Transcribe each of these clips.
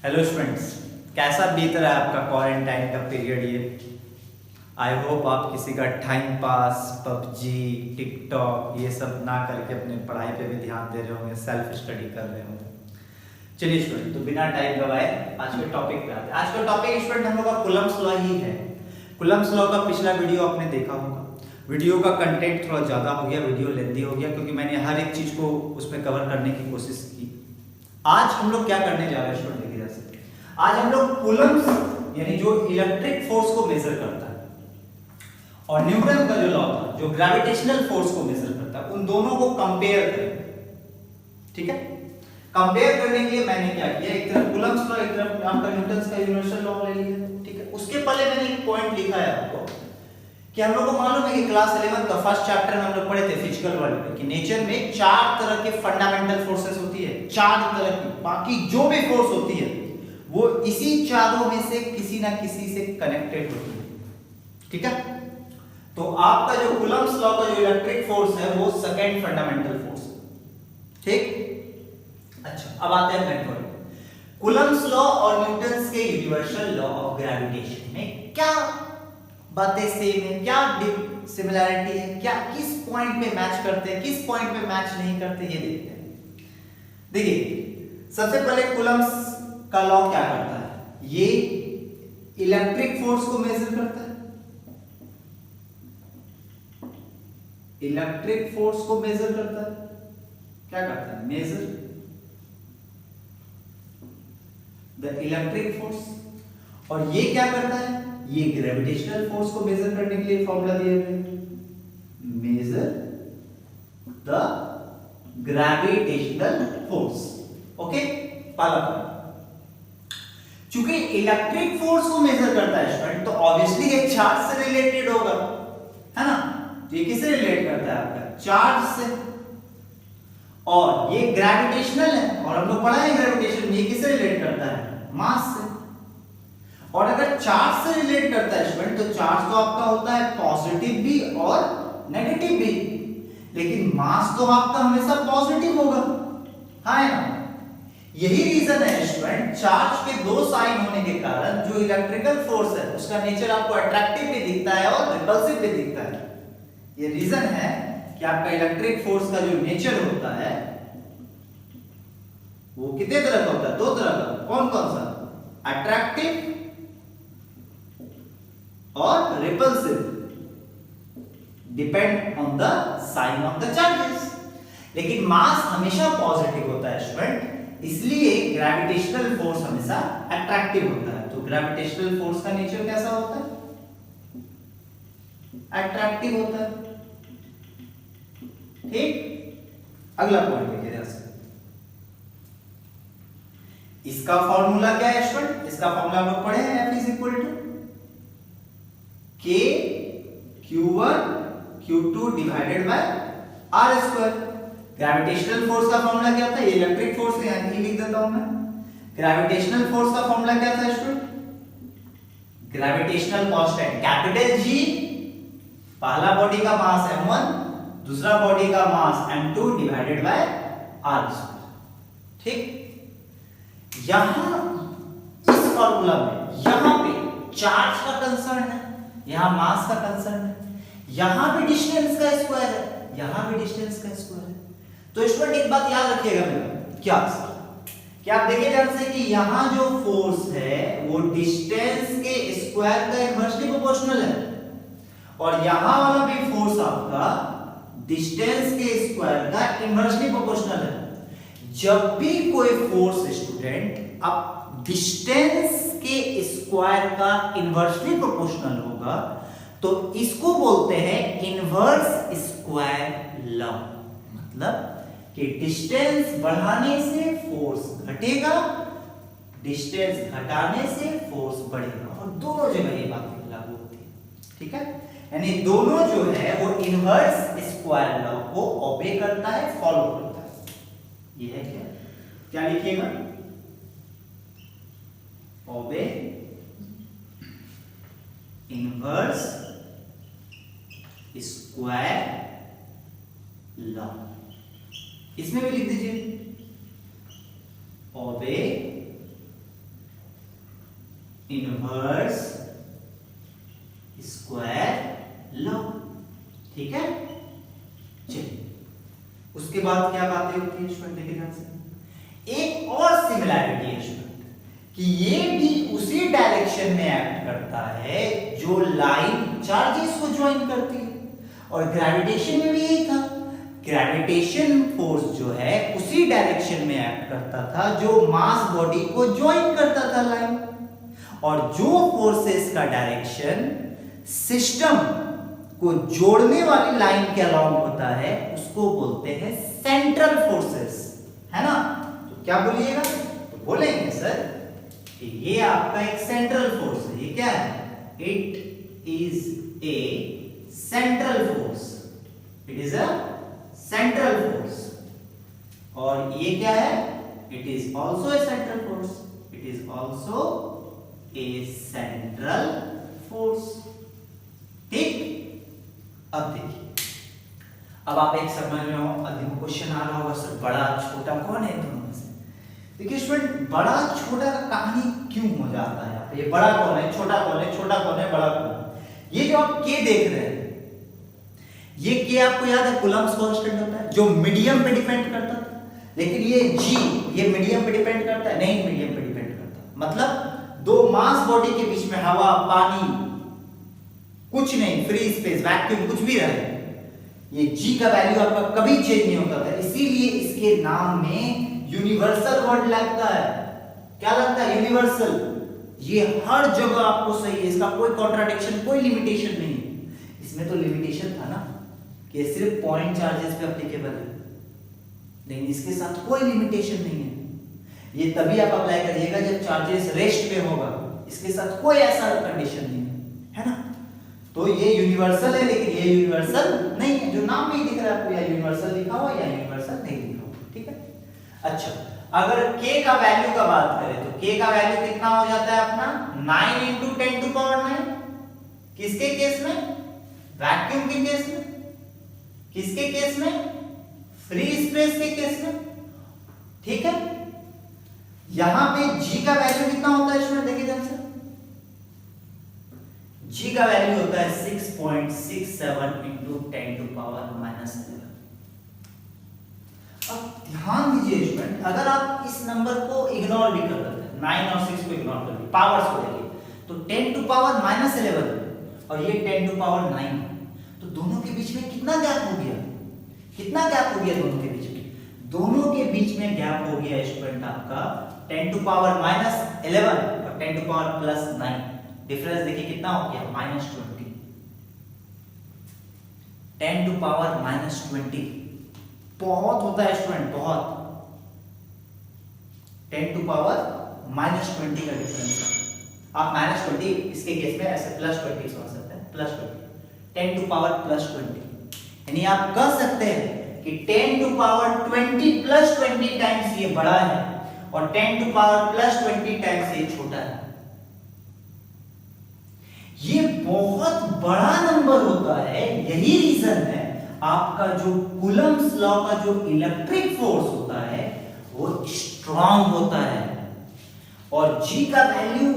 Hello students, कैसा बीत रहा है आपका क्वारंटाइन का पीरियड ये। आई होप आप किसी का टाइम पास पबजी टिकटॉक ये सब ना करके अपने पढ़ाई पे भी ध्यान दे रहे होंगे, सेल्फ स्टडी कर रहे होंगे। चलिए स्टूडेंट, तो बिना टाइम गवाए आज के टॉपिक पे आते हैं। आज का टॉपिक स्टूडेंट हम लोग का कूलम्ब्स लॉ ही है। कूलम्ब्स लॉ का पिछला वीडियो आपने देखा होगा। वीडियो का कंटेंट थोड़ा ज़्यादा हो गया, वीडियो लेंदी हो गया, क्योंकि मैंने हर एक चीज़ को उसमें कवर करने की कोशिश की। आज हम लोग क्या करने जा रहे हैं स्टूडेंट, देखिए जैसे आज हम लोग कूलम्ब्स यानी जो इलेक्ट्रिक फोर्स को मेजर करता है और न्यूटन का जो लॉ था जो ग्रेविटेशनल फोर्स को मेजर करता है, उन दोनों को कंपेयर करें। ठीक है, कंपेयर करने के लिए मैंने क्या किया, एक तरफ कूलम्ब्स लॉ, एक तरफ आपका न्यूटन का यूनिवर्सल लॉ ले लिया। ठीक है, उसके पहले मैंने एक पॉइंट लिखा है आपको कि हम लोग को मालूम है कि क्लास 11 का फर्स्ट चैप्टर में हम लोग पढ़े थे फिजिकल वर्ल्ड में कि नेचर में 4 तरह के फंडामेंटल फोर्सेस होती है, 4 तरह की। बाकी जो भी फोर्स होती है वो इसी चारों में से किसी ना किसी से कनेक्टेड होती है। ठीक है, तो आपका जो कूलम्ब्स लॉ का जो इलेक्ट्रिक फोर्स है वो सेकंड फंडामेंटल फोर्स है। ठीक, अच्छा अब आते हैं मेन पॉइंट। कूलम्ब्स लॉ और न्यूटन के यूनिवर्सल लॉ ऑफ ग्रेविटेशन में क्या बातें सेम है, क्या सिमिलैरिटी है, क्या किस पॉइंट पे मैच करते हैं, किस पॉइंट पे मैच नहीं करते, ये देखते हैं। देखिए सबसे पहले कूलम्ब्स का लॉ क्या करता है, ये इलेक्ट्रिक फोर्स को मेजर करता है। इलेक्ट्रिक फोर्स को मेजर करता है, क्या करता है, मेजर द इलेक्ट्रिक फोर्स। और ये क्या करता है, ये ग्रेविटेशनल फोर्स को मेजर करने के लिए फॉर्मूला दिए हुए, measure the gravitational force. Okay, पहला पॉइंट। चूंकि इलेक्ट्रिक फोर्स को मेजर करता है स्टूडेंट, तो ऑब्वियसली ये चार्ज से रिलेटेड होगा, है ना। तो ये किससे रिलेट करता है, आपका चार्ज से। और ये ग्रेविटेशनल है, और हम लोग पढ़ा है ग्रेविटेशन, ये किससे रिलेट करता है, मास से। और अगर चार्ज से रिलेट करता है स्टूडेंट, तो चार्ज तो आपका होता है पॉजिटिव भी और नेगेटिव भी, लेकिन मास तो आपका हमेशा पॉजिटिव होगा, हाँ ना। यही रीजन है स्टूडेंट, चार्ज के दो साइन होने के कारण जो इलेक्ट्रिकल फोर्स है उसका नेचर आपको अट्रैक्टिव भी दिखता है और रिपल्सिव भी दिखता है। ये रीजन है कि आपका इलेक्ट्रिक फोर्स का जो नेचर होता है वो कितने तरह का होता है, 2 तरह का। कौन कौन सा, अट्रैक्टिव और repulsive, depend on the sign of the charges. लेकिन मास हमेशा पॉजिटिव होता है स्टूडेंट, इसलिए ग्रेविटेशनल फोर्स हमेशा अट्रैक्टिव होता है। तो ग्रेविटेशनल फोर्स का नेचर कैसा होता है, अट्रैक्टिव होता है। ठीक, अगला पॉइंट देखिए जैसे इसका फॉर्मूला क्या है स्टूडेंट, इसका फॉर्मूला हम लोग पढ़े हैं, F is equal to K Q1 Q2 divided by R square. Gravitational force का फॉर्मूला क्या था, ये इलेक्ट्रिक फोर्स है, यहां लिख देता हूं मैं। ग्रेविटेशनल फोर्स का फॉर्मूला क्या था student, gravitational constant capital G, पहला बॉडी का मास m1, दूसरा बॉडी का मास m2 divided by R square. ठीक, यहां इस फॉर्मूला में यहां पे चार्ज का कंसर्न है, यहां मास का कंसर्न है, यहां भी डिस्टेंस का स्क्वायर है, यहां भी डिस्टेंस का स्क्वायर है। तो स्टूडेंट एक बात याद रखिएगा मेरा, क्या आप देखिए ध्यान से कि यहां जो फोर्स है वो डिस्टेंस के स्क्वायर का इनवर्सली प्रोपोर्शनल है, और यहां वाला भी फोर्स आपका डिस्टेंस के स्क्वायर का इनवर्सली प्रोपोर्शनल है। जब भी कोई फोर्स स्टूडेंट अब डिस्टेंस के स्क्वायर का इनवर्सली प्रोपोर्शनल होगा तो इसको बोलते हैं इनवर्स स्क्वायर लॉ। मतलब कि डिस्टेंस बढ़ाने से फोर्स घटेगा, डिस्टेंस घटाने से फोर्स बढ़ेगा, और दोनों जगह ये बात लागू होती है। ठीक है, यानी दोनों जो है वो इनवर्स स्क्वायर लॉ को ओबे करता है, फॉलो करता है। ये है क्या लिखिएगा, ओबे इनवर्स स्क्वायर लॉ, इसमें भी लिख दीजिए ओबे इनवर्स स्क्वायर लॉ। ठीक है, चलिए उसके बाद क्या बातें होती है स्टूडेंट, देखिए ध्यान से। एक और सिमिलैरिटी है स्टूडेंट कि ये भी उसी डायरेक्शन में एक्ट करता है जो लाइन चार्जेस को ज्वाइन करती है, और ग्रेविटेशन में भी यही था। ग्रेविटेशन फोर्स जो है उसी डायरेक्शन में एक्ट करता था जो मास बॉडी को ज्वाइन करता था लाइन, और जो फोर्सेस का डायरेक्शन सिस्टम को जोड़ने वाली लाइन के अलाउंग होता है उसको बोलते हैं सेंट्रल फोर्सेस, है ना। तो क्या बोलिएगा, तो बोलेंगे सर कि ये आपका एक सेंट्रल फोर्स है। ये क्या है, it is a central force, it is a central force. और ये क्या है, it is also a central force, it is also a central force. ठीक, अब देखिए, अब आप एक समझ में हो, अधिक क्वेश्चन आ रहा होगा सर बड़ा छोटा कौन है दोनों में से। देखिए स्टूडेंट, बड़ा छोटा का कहानी क्यों हो जाता है, ये बड़ा कौन है, छोटा कौन है, छोटा कौन है, बड़ा कौन है। ये जो आप के देख रहे हैं, ये के आपको याद है कूलम्ब्स कांस्टेंट होता है जो मीडियम पे डिपेंड करता था, लेकिन ये जी ये मीडियम पे डिपेंड करता है, नहीं मीडियम पे डिपेंड करता। मतलब दो मास बॉडी के बीच में हवा, पानी, कुछ नहीं, फ्री स्पेस, वैक्यूम, कुछ भी रहे, ये जी का वैल्यू आपका कभी चेंज नहीं होता था। इसीलिए इसके नाम में यूनिवर्सल वर्ड लगता है। क्या लगता है, यूनिवर्सल। ये हर जगह आपको सही है, इसका कोई कॉन्ट्राडिक्शन, कोई लिमिटेशन नहीं है। इसमें तो लिमिटेशन था ना कि सिर्फ पॉइंट चार्जेस पे एप्लीकेबल है, लेकिन इसके साथ कोई लिमिटेशन नहीं है। ये तभी आप अप्लाई करिएगा जब चार्जेस रेस्ट पे होगा, इसके साथ कोई ऐसा कंडीशन नहीं है ना। तो ये यूनिवर्सल है, लेकिन ये यूनिवर्सल नहीं है, जो नाम में ही दिख रहा है आपको, या यूनिवर्सल लिखा हुआ या यूनिवर्सल नहीं लिखा हुआ। ठीक है, अच्छा अगर k का वैल्यू का बात करें तो k का वैल्यू कितना हो जाता है अपना 9 × 10⁹। किसके केस में, वैक्यूम के केस में, किसके केस में, फ्री स्पेस के केस में। ठीक है, यहां पे g का वैल्यू कितना होता है स्टूडेंट, देखिए ध्यान से, g का वैल्यू होता है 6.67 × 10⁻⁻11। अब ध्यान दीजिए स्टूडेंट, अगर आप इस नंबर को इग्नोर भी कर देते हैं, 9 और 6 को इग्नोर कर दिए, पावर्स को देखिए, तो 10⁻11 और ये 10⁹, तो दोनों के बीच में कितना गैप हो गया, कितना गैप हो गया दोनों के बीच में, दोनों के बीच में गैप हो गया स्टूडेंट आपका 10⁻11 और 10⁻+9। डिफरेंस देखिए कितना हो गया, -20। 10⁻⁻20 बहुत होता है स्टूडेंट, बहुत। 10⁻⁻20 का डिफरेंस आप -20 इसके केस में ऐसे +20 समझ सकते हैं, +20 10⁻+20, यानी आप कह सकते हैं कि 10⁻20 +20 टाइम्स ये बड़ा है और 10⁻+20 टाइम्स ये छोटा है। ये बहुत बड़ा नंबर होता है, यही रीजन है आपका जो कूलम्ब्स लॉ का जो इलेक्ट्रिक फोर्स होता है वो स्ट्रांग होता है, और g का वैल्यू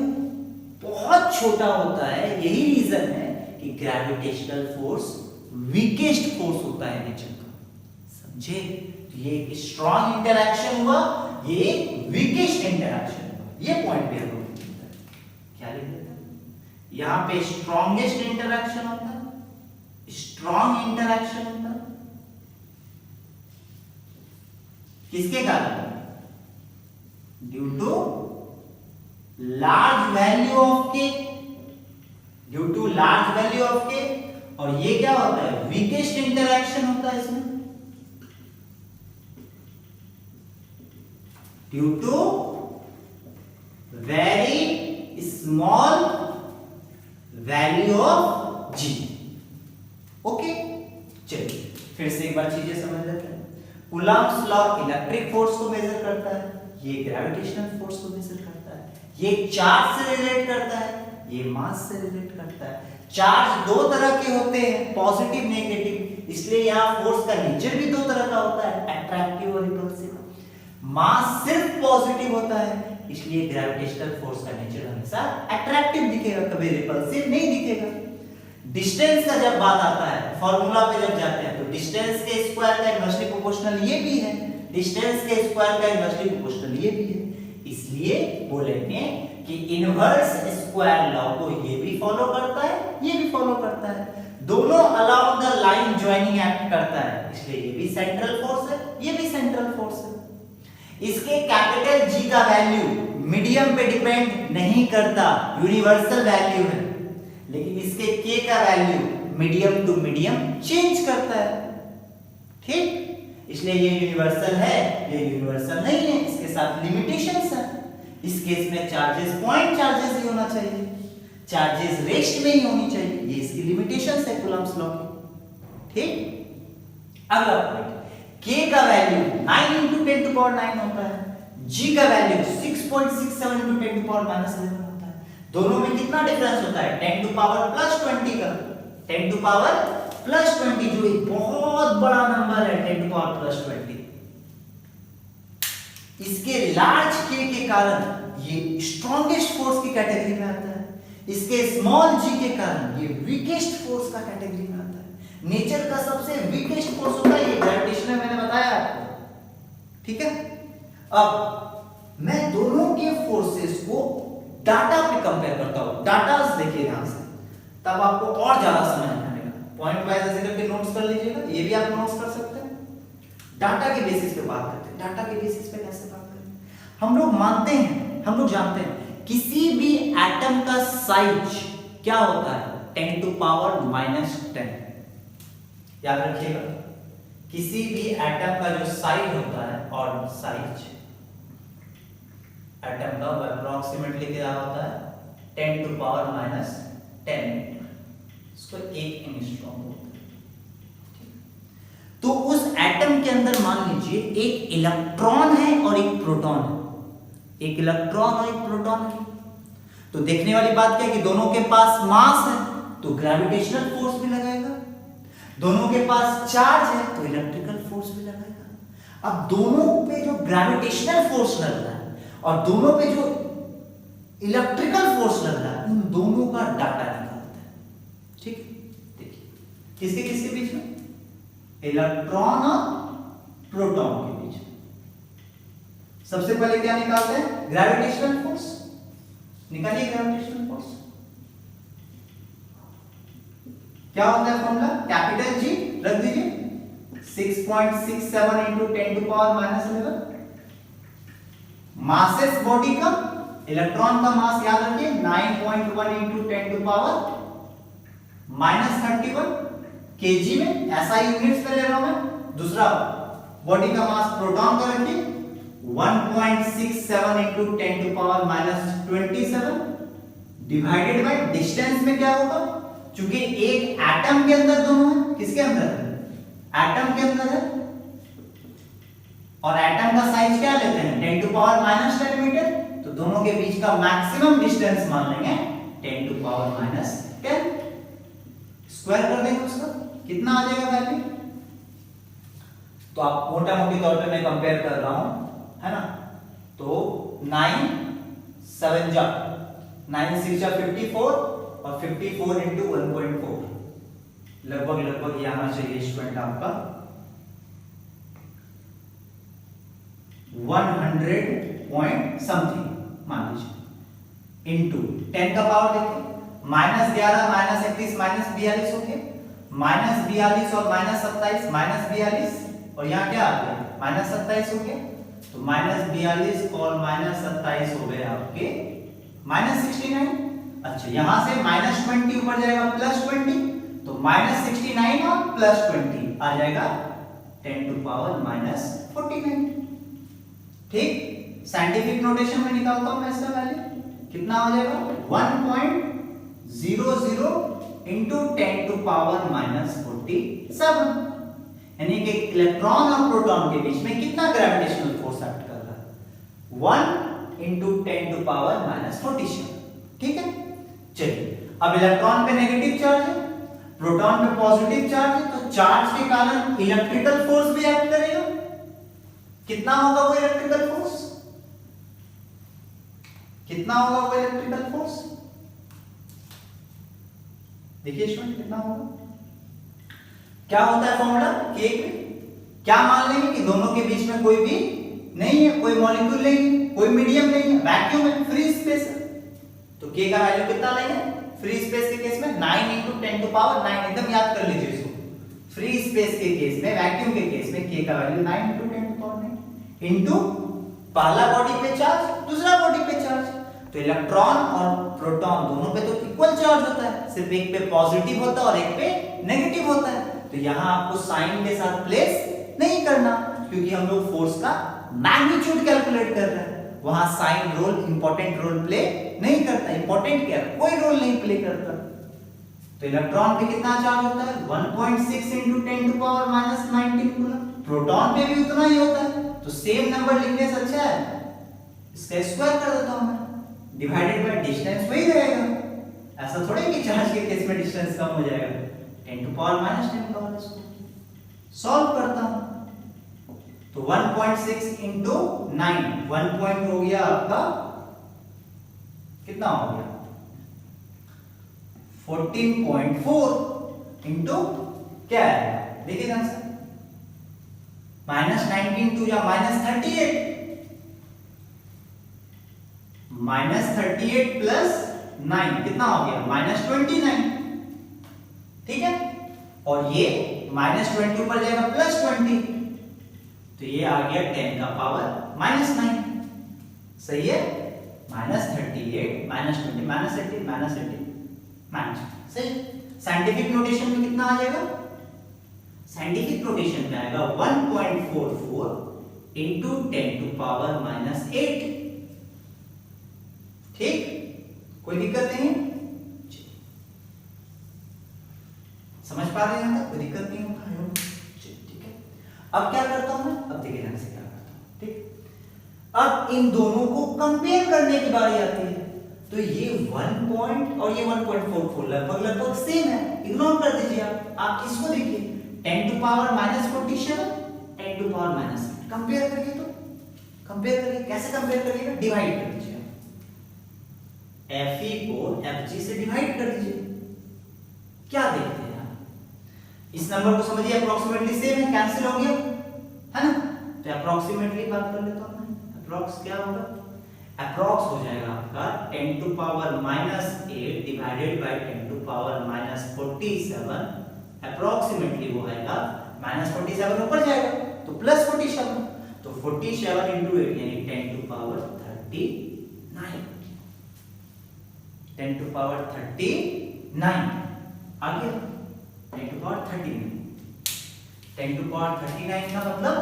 बहुत छोटा होता है। यही रीजन है कि ग्रेविटेशनल फोर्स वीकेस्ट फोर्स होता है नेचर का, समझे। तो ये स्ट्रांग इंटरैक्शन हुआ, ये वीकेस्ट इंटरैक्शन हुआ, ये पॉइंट पे हम लोग क्या लिख देते हैं, यहां पे स्ट्रॉन्गेस्ट इंटरैक्शन होता है, स्ट्रॉन्ग इंटरैक्शन होता है, किसके कारण, due to large value of k, due to large value of k. और ये क्या होता है, वीकेस्ट इंटरैक्शन होता है इसमें, due to very small value of G. Okay, चलिए फिर से एक बार चीजें समझ लेते हैं। कूलम्ब्स लॉ इलेक्ट्रिक फोर्स को मेजर करता है, ये ग्रेविटेशनल फोर्स को मेजर करता है, ये चार्ज से रिलेट करता है, ये मास से रिलेट करता है। चार्ज दो तरह के होते हैं, पॉजिटिव नेगेटिव, इसलिए यहाँ फोर्स का नेचर भी दो तरह का होता है, अट्रैक्टिव और रिपल्सिव। मास सिर्फ पॉजिटिव होता है, इसलिए ग्रेविटेशनल फोर्स का नेचर हमेशा अट्रैक्टिव दिखेगा, कभी रिपल्सिव नहीं दिखेगा। डिस्टेंस का जब बात आता है, फॉर्मूला पे जब जाते हैं, तो डिस्टेंस के स्क्वायर का इनवर्सली प्रोपोर्शनल ये भी है, डिस्टेंस के स्क्वायर का इनवर्सली प्रोपोर्शनल ये भी है। इसलिए बोलेंगे कि इनवर्स स्क्वायर लॉ को ये भी फॉलो करता है, ये भी फॉलो करता है, दोनों along the line joining act करता है, इसलिए ये भी सेंट्रल फोर्स है, ये भी सेंट्रल फोर्स है। इसके कैपिटल G का वैल्यू मीडियम पे डिपेंड नहीं करता, यूनिवर्सल वैल्यू है, लेकिन इसके K का value medium to medium change करता है, ठीक। इसलिए ये यूनिवर्सल है, ये यूनिवर्सल नहीं है, इसके साथ लिमिटेशंस है। इस केस में चार्जेस पॉइंट चार्जेस ही होना चाहिए, चार्जेस रेस्ट में ही होनी चाहिए, ये इसकी लिमिटेशंस है कूलम्ब्स लॉ की, ठीक। अगला पॉइंट, K का वैल्यू 9 into 10 to power 9 होता है, G का वैल्यू 6.67 into 10 to power -11 होता है। दोनों में कितना डिफरेंस होता है? 10 to power +20 का, 10 to power +20 जो एक बहुत बड़ा नंबर है, 10 to power +20। इसके लार्ज K के कारण ये स्ट्रॉन्गेस्ट फोर्स की कैटेगरी में आता है, इसके स्मॉल G के कारण ये वीकेस्ट फोर्स का कैटेगरी में आता है। नेचर का सबसे वीकेस्ट फोर्स होता है ये ग्रेविटेशन, मैंने बताया आपको, ठीक है। अब मैं दोनों के फोर्सेस को डाटा पे कंपेयर करता हूं, डाटा देखिए ध्यान से, तब आपको और ज्यादा समझ में आएगा। पॉइंट वाइज ऐसे करके नोट्स कर लीजिएगा, ये भी आप नोट्स कर सकते हैं। डाटा के बेसिस पे बात करते हैं, डाटा के बेसिस पे कैसे बात करते हैं। हम लोग मानते हैं, हम लोग जानते हैं किसी भी एटम का साइज क्या होता है? 10 to power -10। याद रखिएगा, किसी भी एटम का जो साइज होता है, और साइज एटम का अप्रोक्सीमेटली क्या होता है? 10 to power -10, इसको 1 एंगस्ट्रॉम बोलते हैं। तो उस एटम के अंदर मान लीजिए एक इलेक्ट्रॉन है और एक प्रोटॉन है, एक इलेक्ट्रॉन और एक प्रोटॉन है। तो देखने वाली बात क्या है कि दोनों के पास मास है, तो ग्रेविटेशनल फोर्स भी लगाएगा, दोनों के पास चार्ज है तो इलेक्ट्रिकल फोर्स भी लगाएगा। अब दोनों पे जो ग्रेविटेशनल फोर्स लग रहा है और दोनों पे जो इलेक्ट्रिकल फोर्स लग रहा है, उन दोनों का डाटा निकालते हैं, ठीक है। देखिए किसके किसके बीच में? इलेक्ट्रॉन और प्रोटॉन के बीच में। सबसे पहले क्या निकालते हैं? Gravitational force. निकालिए ग्रेविटेशनल फोर्स। क्या होता है फॉर्मूला? कैपिटल G रख दीजिए, 6.67 into 10 to power -11। Masses body का, इलेक्ट्रॉन का मास याद रखिए 9.1 into 10 to power -31 kg में, ऐसा यूनिट्स पे ले रहा हूं मैं। दूसरा बॉडी का मास प्रोटॉन का रखिए 1.67 into 10 to power -27 divided by distance में क्या होगा? चूंकि एक एटम के अंदर दोनों है, किसके अंदर? एटम के अंदर है, और एटम का साइज क्या लेते हैं? 10 to power -10 मीटर, तो दोनों के बीच का मैक्सिमम डिस्टेंस मान लेंगे 10 to power -10। स्क्वायर कर देंगे उसका, कितना आ जाएगा वैल्यू? तो आप मोटा मोटी तौर पे मैं कंपेयर कर रहा हूं, है ना। तो 9 7 जा 9 6 जा 54 और 54 into 1.4 लगभग ये आना चाहिए स्टूडेंट आपका 100 पॉइंट समथिंग मान लीजिए, इंटू 10 का पावर देखिए -11 -31 -42 हो गया, -42 और -27 -42, और यहाँ क्या आ गया? -27 हो गया, तो -42 और -27 हो गए आपके -69। अच्छा यहां से -20 ऊपर जाएगा +20, तो -69 और +20 आ जाएगा 10 to power -49। ठीक, साइंटिफिक नोटेशन में निकालता हूं मैं इसका वैल्यू, कितना हो जाएगा? 1.00 into 10 to power -47, यानी कि इलेक्ट्रॉन और प्रोटॉन के बीच में कितना ग्रेविटेशनल फोर्स एक्ट कर रहा है? 1 into 10 to power -47। ठीक है, चलिए अब इलेक्ट्रॉन पे नेगेटिव चार्ज है, प्रोटॉन पे पॉजिटिव चार्ज है, तो चार्ज के कारण इलेक्ट्रिकल फोर्स भी एक्ट करेगा। कितना होगा वो इलेक्ट्रिकल फोर्स? कितना होगा वो इलेक्ट्रिकल फोर्स? देखिए स्टूडेंट कितना होगा, क्या होता है फॉर्मूला के में, क्या मान लेंगे कि दोनों के बीच में कोई भी नहीं है, कोई मॉलिक्यूल नहीं है, कोई मीडियम नहीं है, वैक्यूम है, फ्री स्पेस है, तो के का वैल्यू कितना लेंगे फ्री स्पेस के केस में 9 × 10⁹, एकदम याद कर लीजिए इसको, फ्री स्पेस के केस में, वैक्यूम के केस में के का वैल्यू 9 × 10⁹ इनटू पहला बॉडी पे चार्ज, दूसरा बॉडी पे चार्ज, तो इलेक्ट्रॉन और प्रोटॉन दोनों पे तो इक्वल चार्ज होता है, सिर्फ एक पे पॉजिटिव होता है और एक पे नेगेटिव होता है, तो यहां आपको साइन के साथ प्लेस नहीं करना, क्योंकि हम लोग फोर्स का मैग्नीट्यूड कैलकुलेट कर रहे हैं, वहां sign role important role play नहीं करता, इंपॉर्टेंट क्या कोई रोल नहीं प्ले करता। तो इलेक्ट्रॉन पे कितना चार्ज होता है 1.6 × 10⁻⁻19 कूलम, प्रोटॉन पे भी उतना ही होता है, तो सेम नंबर लिखने से अच्छा है इसका स्क्वायर कर देता हूं मैं, डिवाइडेड बाय डिस्टेंस वही रहेगा, ऐसा थोड़ा कि चार्ज के केस में डिस्टेंस कम हो जाएगा, 10⁻⁻10 सॉल्व करता हूं, तो 1.6 × 9 1 पॉइंट हो गया आपका कितना हो गया 14.4 इंटू क्या है देखिए ध्यान से -19 टू या -38 -38 प्लस 9 कितना हो गया -29, ठीक है, और ये -20 ऊपर जाएगा +20, तो ये आ गया 10 का पावर -9, सही है, -38 -20 -80 सही। साइंटिफिक नोटेशन में कितना आ जाएगा, साइंटिफिक नोटेशन में आएगा 1.44 इंटू 10⁻⁻8, ठीक, कोई दिक्कत नहीं है, समझ पा रहे हैं, कोई दिक्कत नहीं होगा, ठीक है। अब क्या करता हूं मैं, अब देखिए ध्यान से क्या करता हूं, ठीक, अब इन दोनों को कंपेयर करने की बारी आती है, तो ये 1 पॉइंट और ये 1.44 लगभग सेम है, इग्नोर कर दीजिए आप इसको देखिए 10⁻⁻47 10⁻⁻, कंपेयर करिए, तो कंपेयर करिए, कैसे कंपेयर करिएगा, डिवाइड कर दीजिए, Fe को Fg से डिवाइड कर दीजिए, क्या देखते हैं इस नंबर को, समझिए अप्रोक्सीमेटली सेम है, कैंसिल हो गया है ना, तो अप्रोक्सीमेटली बात कर लेता हूं मैं, अप्रोक्स क्या होगा, अप्रोक्स हो जाएगा आपका 10⁻⁻8 डिवाइडेड बाय 10⁻⁻47, अप्रोक्सीमेटली वो आएगा -47 ऊपर जाएगा तो +47, तो 47 × 8 यानी 10⁻39 आ गया 10⁻39 का मतलब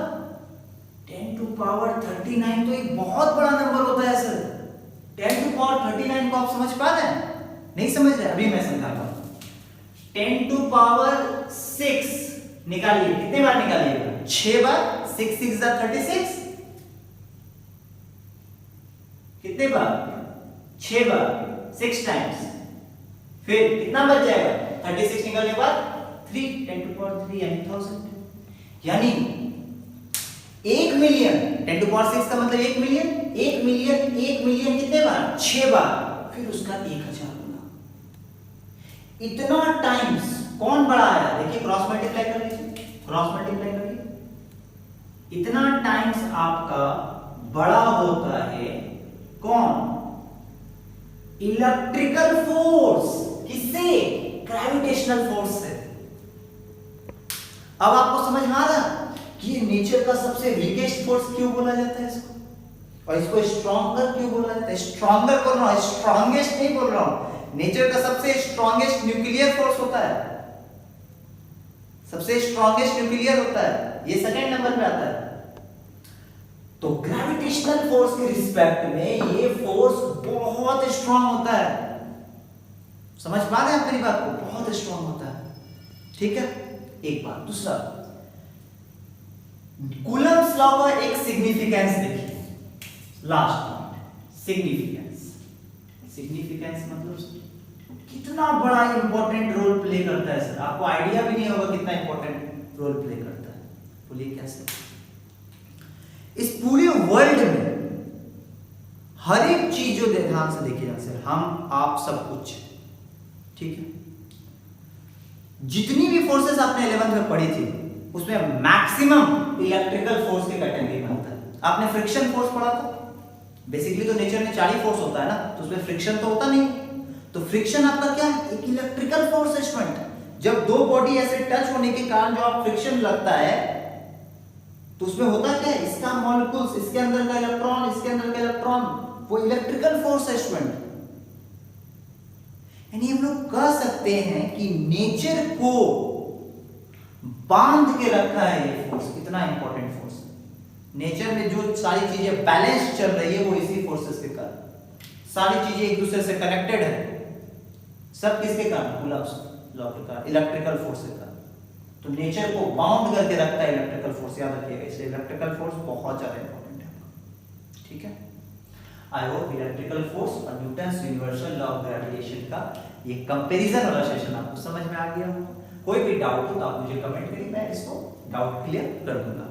10⁻39 तो एक बहुत बड़ा नंबर होता है सर, 10⁻39 को आप समझ पा रहे हैं, नहीं समझ रहे, अभी मैं समझाता हूं, 10⁻6 निकालिए, कितने बार निकालिएगा 6 बार, 6 6 36, कितने बार 6 बार 6 टाइम्स, फिर कितना बच जाएगा 36 निकालने के बाद 3 10⁻3 यानी 1000, यानी 1 मिलियन 10⁻6 का मतलब 1 मिलियन, 1 मिलियन कितने बार 6 बार, फिर उसका 1000 गुना, इतना टाइम्स कौन बड़ा आया, देखिए क्रॉस मल्टीप्लाई कर लीजिए, क्रॉस मल्टीप्लाई करिए, इतना टाइम्स आपका बड़ा होता है कौन, इलेक्ट्रिकल फोर्स, किससे, ग्रेविटेशनल फोर्स से। अब आपको समझ में आ रहा कि नेचर का सबसे वीकेस्ट फोर्स क्यों बोला जाता है इसको, और इसको स्ट्रॉन्गर क्यों बोला जाता है, स्ट्रॉन्गर बोल रहा हूं, स्ट्रॉन्गेस्ट नहीं बोल रहा हूं, नेचर का सबसे स्ट्रॉन्गेस्ट न्यूक्लियर फोर्स होता है, सबसे स्ट्रॉन्गेस्ट न्यूक्लियर होता है, ये सेकंड नंबर पे आता है, तो ग्रेविटेशनल फोर्स के रिस्पेक्ट में ये फोर्स बहुत स्ट्रांग होता है, समझ पा रहे हैं आप मेरी बात को, बहुत स्ट्रांग होता है, ठीक है, एक बात। दूसरा, कूलम्स लॉ का एक सिग्निफिकेंस देखिए, लास्ट पॉइंट, सिग्निफिकेंस मतलब कितना बड़ा इंपॉर्टेंट रोल प्ले करता है सर, आपको आइडिया भी नहीं होगा कितना इंपॉर्टेंट रोल प्ले करता है, बोलिए कैसे। इस पूरे वर्ल्ड में हर एक चीज जो ध्यान से देखिए, ध्यान से, हम आप सब कुछ, ठीक है, जितनी भी फोर्सेस आपने 11th में पढ़ी थी उसमें मैक्सिमम इलेक्ट्रिकल फोर्स की कैटेगरी में होता है। आपने फ्रिक्शन फोर्स पढ़ा था, बेसिकली तो नेचर में 4 ही फोर्स होता है ना, तो उसमें फ्रिक्शन तो होता नहीं, तो फ्रिक्शन आपका क्या है, एक इलेक्ट्रिकल फोर्स है स्टूडेंट। जब दो बॉडी ऐसे टच होने के कारण जो आप फ्रिक्शन लगता है तो उसमें होता क्या है, इसका मॉलिक्यूल्स, इसके अंदर का इलेक्ट्रॉन, इसके अंदर का इलेक्ट्रॉन, वो इलेक्ट्रिकल फोर्स है स्टूडेंट। यानी हम लोग कह सकते हैं कि नेचर को बांध के रखा है ये फोर्स, कितना इंपॉर्टेंट फोर्स। नेचर में जो सारी चीजें बैलेंस चल रही है वो इसी फोर्सेस के कारण, सारी चीजें एक दूसरे से कनेक्टेड है, सब किसके कारण, कूलम्ब्स लॉ के कारण, इलेक्ट्रिकल फोर्स के कारण। तो नेचर को बाउंड करके रखता है इलेक्ट्रिकल फोर्स, याद रखिएगा, इसलिए इलेक्ट्रिकल फोर्स बहुत ज्यादा इंपॉर्टेंट है, ठीक है। आई होप इलेक्ट्रिकल फोर्स और Newton's universal law of gravitation का ये कंपैरिजन वाला सेशन आपको समझ में आ गया होगा। कोई भी डाउट हो तो आप मुझे कमेंट करिए, मैं इसको डाउट क्लियर कर दूंगा।